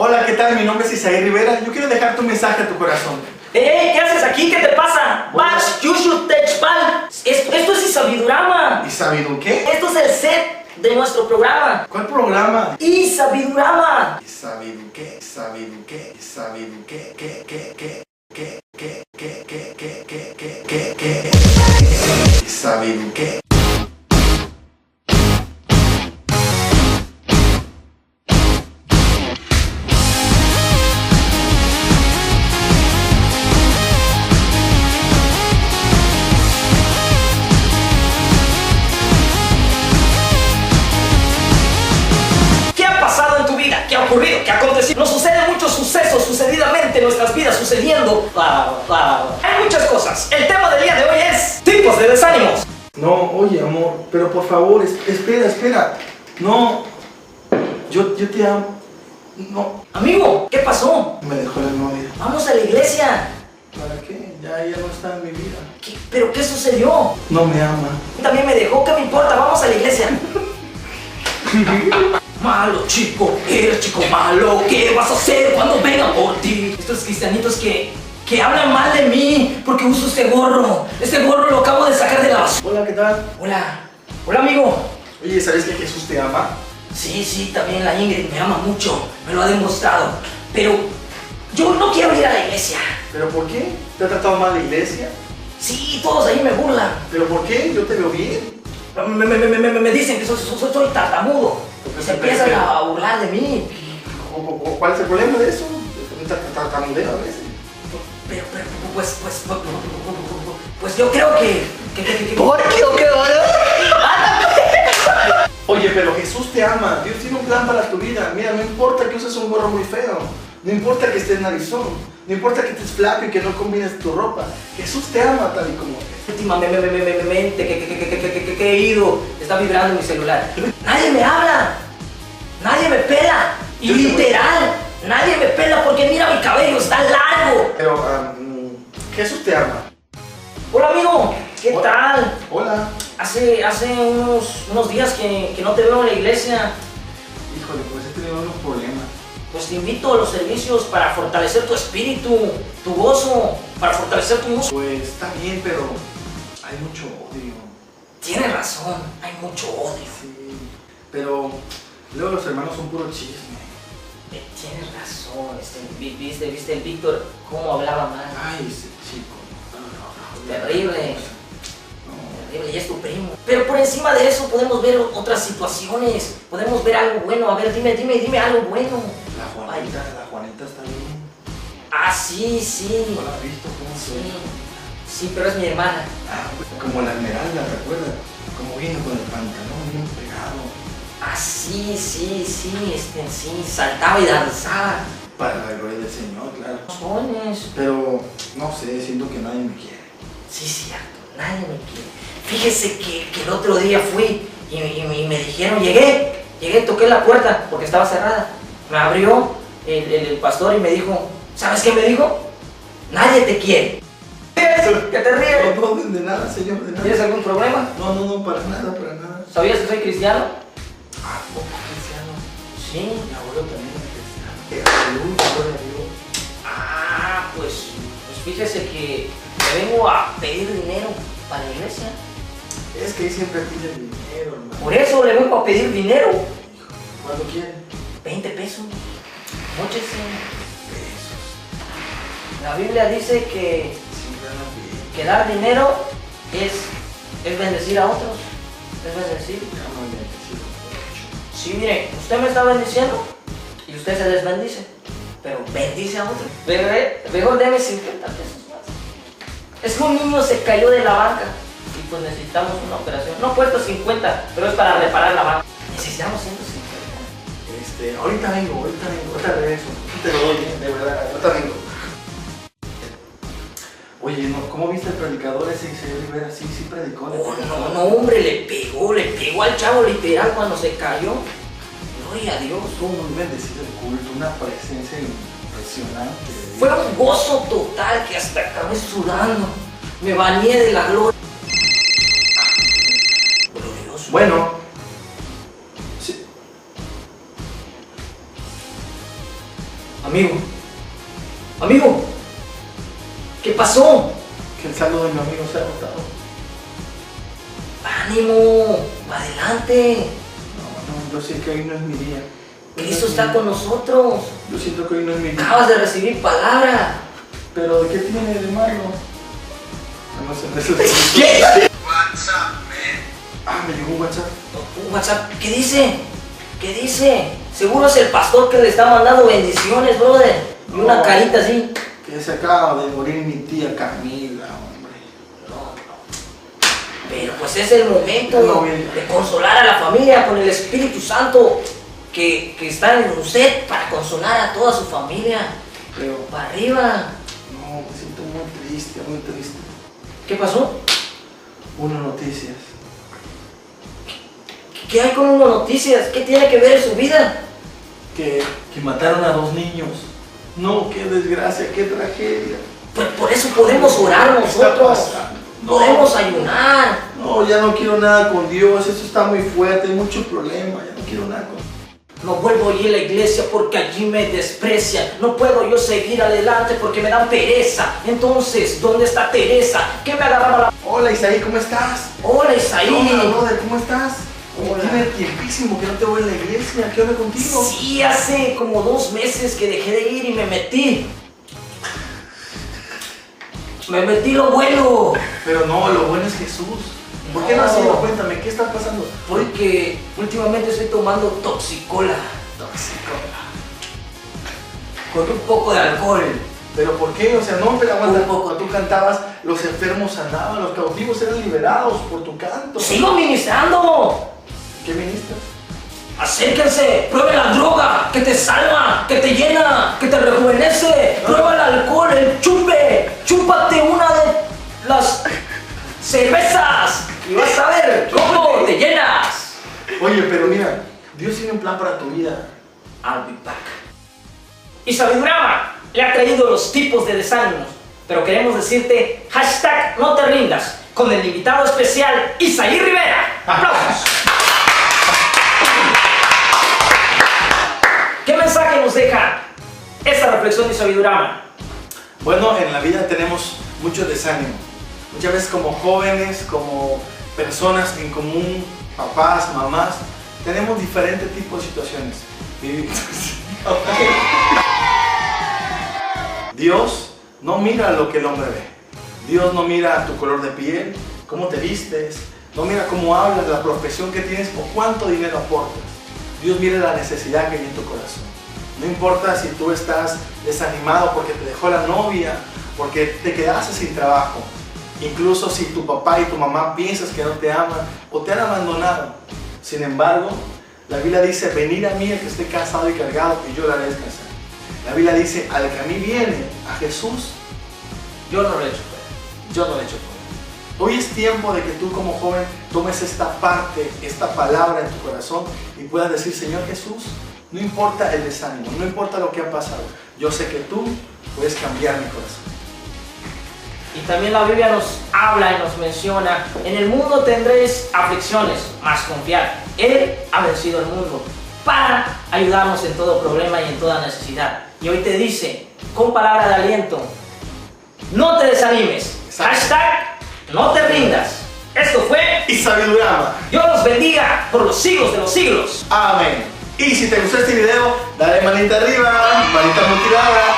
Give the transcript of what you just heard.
Hola, ¿qué tal? Mi nombre es Isaí Rivera. Yo quiero dejarte un mensaje a tu corazón. ¡Ey! ¿Qué haces aquí? ¿Qué te pasa? ¡Bash! ¡Yushu Techpal! Esto es Isabidurama. ¿Isabidu qué? Esto es el set de nuestro programa. ¿Cuál programa? Isabidurama. ¿Isabidu qué? ¿Isabidu qué? ¿Isabidu qué? ¿Qué? ¿Isabidu qué? ¿Qué ha ocurrido? ¿Qué ha acontecido? Nos suceden muchos sucesos sucedidamente en nuestras vidas sucediendo. Hay muchas cosas. El tema del día de hoy es tipos de desánimos. No, oye, amor, pero por favor, espera. No, yo te amo. No. Amigo, ¿qué pasó? Me dejó la novia. Vamos a la iglesia. ¿Para qué? Ya no está en mi vida. ¿Pero qué sucedió? No me ama. También me dejó, ¿qué me importa? Vamos a la iglesia. Malo chico, eres chico malo. ¿Qué vas a hacer cuando venga por ti? Estos cristianitos que hablan mal de mí porque uso este gorro. Este gorro lo acabo de sacar de la basura. Hola, ¿qué tal? Hola amigo. Oye, ¿sabes que Jesús te ama? Sí, también la Ingrid me ama mucho. Me lo ha demostrado. Pero yo no quiero ir a la iglesia. ¿Pero por qué? ¿Te ha tratado mal la iglesia? Sí, todos ahí me burlan. ¿Pero por qué? Yo te veo bien. Me dicen que soy tartamudo. Se empiezan a burlar de mí. ¿Cuál es el problema de eso? Tartamudeo a veces. Pero, pues yo creo que... ¿Por qué? Oye, pero Jesús te ama. Dios tiene un plan para tu vida. Mira, no importa que uses un gorro muy feo. No importa que estés narizón. No importa que estés flaco y que no combines tu ropa. Jesús te ama tal y como eres. Últimamente que he ido, está vibrando mi celular. Nadie me habla. Nadie me pela. Y literal, nadie me pela porque mira mi cabello, está largo. Pero, Jesús te ama. Hola amigo, ¿qué tal? Hola. Hace unos días que no te veo en la iglesia. Híjole, pues he tenido unos problemas. Pues te invito a los servicios para fortalecer tu espíritu, tu gozo, para fortalecer tu músculo. Pues está bien, pero hay mucho odio. Tienes razón, hay mucho odio. Sí, pero luego los hermanos son puro chisme. Tienes razón, ¿viste el Víctor cómo hablaba mal? Ay, ese chico. Terrible. Terrible, y es tu primo. Pero por encima de eso podemos ver otras situaciones. Podemos ver algo bueno. A ver, dime algo bueno. La Juanita está bien. Ah, sí. ¿No la has visto? ¿Cómo Sí, pero es mi hermana. Ah, como la Esmeralda, ¿recuerda? Como viene con el pantalón bien pegado. Ah, sí, saltaba y danzaba. Para la gloria del Señor, claro. Sones. Pero, no sé, siento que nadie me quiere. Sí, cierto, nadie me quiere. Fíjese que el otro día fui y me dijeron, llegué, toqué la puerta porque estaba cerrada. Me abrió el pastor y me dijo, ¿sabes qué me dijo? Nadie te quiere. ¿Qué te ríes? No, de nada, Señor, de nada. ¿Tienes algún problema? No, para nada. ¿Sabías que soy cristiano? Ah, ¿poco cristiano? Sí. Mi abuelo también es cristiano. Aleluya, gloria a Dios. Ah, pues fíjese que me vengo a pedir dinero para la iglesia. Es que ahí siempre piden dinero, hermano. Por eso le vengo a pedir dinero. ¿Cuánto quieren? 20 pesos. Móchese. Pesos. La Biblia dice que Sí, ganan bien. que dar dinero es bendecir a otros. Es bendecir. Ya muy bendecido. Sí, mire, usted me está bendiciendo y usted se desbendice. Pero bendice a otros. Mejor deme 50 pesos más. Es que un niño se cayó de la banca y pues necesitamos una operación. No cuesta 50, pero es para reparar la banca. Necesitamos 150. Ahorita vengo, ahorita regreso. Te lo doy, de verdad, ahorita vengo. Oye, ¿no? ¿Cómo viste el predicador ese Isaí Rivera? Sí predicó. No, hombre, le pegó al chavo literal cuando se cayó. Gloria a Dios. Estuvo muy bendecido el culto, una presencia impresionante. Fue un gozo total que hasta acabé sudando. Me bañé de la gloria. Glorioso. Bueno, Amigo, ¿qué pasó? Que el saldo de mi amigo se ha agotado. Ánimo, adelante. No, yo sé que hoy no es mi día. Cristo está con nosotros. Yo siento que hoy no es mi día. Acabas de recibir palabra. Pero ¿de qué tiene de malo? No sé, ¿Qué? WhatsApp, me llegó un WhatsApp. Un WhatsApp, ¿qué dice? ¿Qué dice? Seguro es el pastor que le está mandando bendiciones, brother. Y una carita así. Que se acaba de morir mi tía Camila, hombre. No. Pero pues es el momento de consolar a la familia con el Espíritu Santo que está en usted para consolar a toda su familia. Pero para arriba. no, me siento muy triste, muy triste. ¿Qué pasó? Unas noticias. ¿Qué hay con unas noticias? ¿Qué tiene que ver en su vida? Que mataron a 2 niños. No, qué desgracia, qué tragedia. Pues por eso podemos orar nosotros. Podemos ayunar. No, ya no quiero nada con Dios, eso está muy fuerte, hay mucho problema, ya no quiero nada con Dios. No vuelvo a ir a la iglesia porque allí me desprecian. No puedo yo seguir adelante porque me dan pereza. Entonces, ¿dónde está Teresa? ¿Qué me agarraba la... Hola Isaí, ¿cómo estás? Hola Isaí. Hola, brother, ¿cómo estás? Hola. Tiene tiempísimo que no te voy a la iglesia, ¿qué onda contigo? Sí, hace como 2 meses que dejé de ir y me metí. Me metí lo bueno. Pero no, lo bueno es Jesús. ¿Por qué no has ido? Cuéntame, ¿qué está pasando? Porque últimamente estoy tomando toxicola. Toxicola. Con un poco de alcohol. ¿Pero por qué? O sea, no, pero aguanta. Un poco. Cuando tú cantabas, los enfermos sanaban, los cautivos eran liberados por tu canto. ¡Sigo ministrando! ¿Qué ministras? Acérquense, prueben la droga, que te salva, que te llena, que te rejuvenece. Prueba el alcohol, el chupe. Chúpate una de las cervezas y vas a ver cómo te llenas. Oye, pero mira, Dios tiene un plan para tu vida. I'll be back. Y Sabidurama le ha traído los tipos de desánimos, pero queremos decirte hashtag no te rindas con el invitado especial Isaí Rivera. ¡Aplausos! ¿Qué mensaje nos deja esta reflexión de Sabidurama? Bueno, en la vida tenemos mucho desánimo. Muchas veces como jóvenes, como personas en común, papás, mamás, tenemos diferentes tipos de situaciones. Dios no mira lo que el hombre ve. Dios no mira tu color de piel, cómo te vistes, no mira cómo hablas, la profesión que tienes o cuánto dinero aportas. Dios mira la necesidad que hay en tu corazón. No importa si tú estás desanimado porque te dejó la novia, porque te quedaste sin trabajo. Incluso si tu papá y tu mamá piensas que no te aman o te han abandonado. Sin embargo, la Biblia dice, venid a mí el que esté cansado y cargado y yo le haré descansar. La Biblia dice, al que a mí viene, a Jesús, Yo no lo he hecho fuera. yo no le echo fuera. Hoy es tiempo de que tú como joven tomes esta parte, esta palabra en tu corazón y puedas decir, Señor Jesús, no importa el desánimo, no importa lo que ha pasado, yo sé que tú puedes cambiar mi corazón. Y también la Biblia nos habla y nos menciona, en el mundo tendréis aflicciones, mas confiad, Él ha vencido el mundo para ayudarnos en todo problema y en toda necesidad. Y hoy te dice, con palabra de aliento, no te desanimes. Exacto. Hashtag, no te rindas. Esto fue Sabidurama. Dios los bendiga por los siglos de los siglos. Amén. Y si te gustó este video, dale manita arriba, manita motivada.